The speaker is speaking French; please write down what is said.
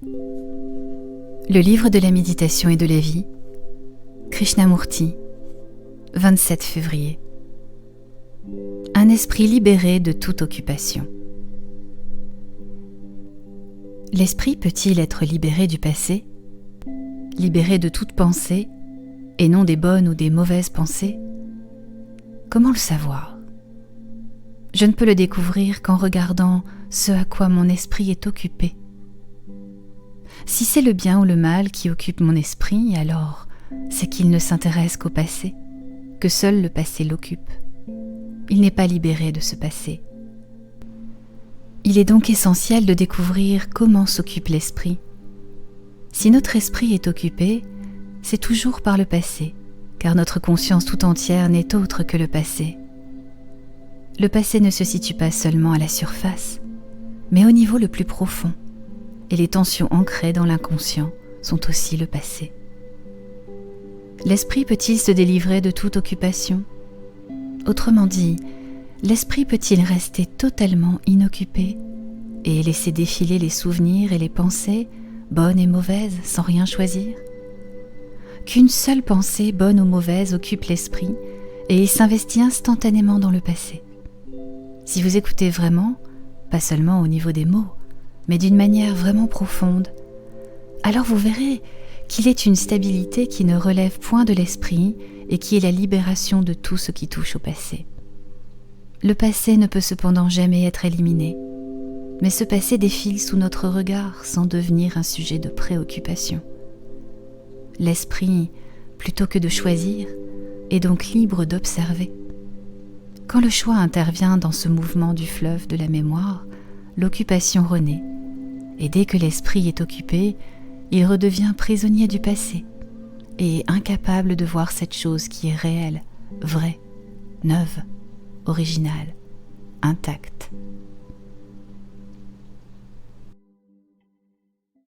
Le livre de la méditation et de la vie, Krishnamurti, 27 février. Un esprit libéré de toute occupation. L'esprit peut-il être libéré du passé, libéré de toute pensée, et non des bonnes ou des mauvaises pensées? Comment le savoir? Je ne peux le découvrir qu'en regardant ce à quoi mon esprit est occupé. Si c'est le bien ou le mal qui occupe mon esprit, alors c'est qu'il ne s'intéresse qu'au passé, que seul le passé l'occupe. Il n'est pas libéré de ce passé. Il est donc essentiel de découvrir comment s'occupe l'esprit. Si notre esprit est occupé, c'est toujours par le passé, car notre conscience tout entière n'est autre que le passé. Le passé ne se situe pas seulement à la surface, mais au niveau le plus profond, et les tensions ancrées dans l'inconscient sont aussi le passé. L'esprit peut-il se délivrer de toute occupation? Autrement dit, l'esprit peut-il rester totalement inoccupé et laisser défiler les souvenirs et les pensées, bonnes et mauvaises, sans rien choisir? Qu'une seule pensée, bonne ou mauvaise, occupe l'esprit et il s'investit instantanément dans le passé. Si vous écoutez vraiment, pas seulement au niveau des mots, mais d'une manière vraiment profonde, alors vous verrez qu'il est une stabilité qui ne relève point de l'esprit et qui est la libération de tout ce qui touche au passé. Le passé ne peut cependant jamais être éliminé, mais ce passé défile sous notre regard sans devenir un sujet de préoccupation. L'esprit, plutôt que de choisir, est donc libre d'observer. Quand le choix intervient dans ce mouvement du fleuve de la mémoire, l'occupation renaît, et dès que l'esprit est occupé, il redevient prisonnier du passé, et incapable de voir cette chose qui est réelle, vraie, neuve, originale, intacte.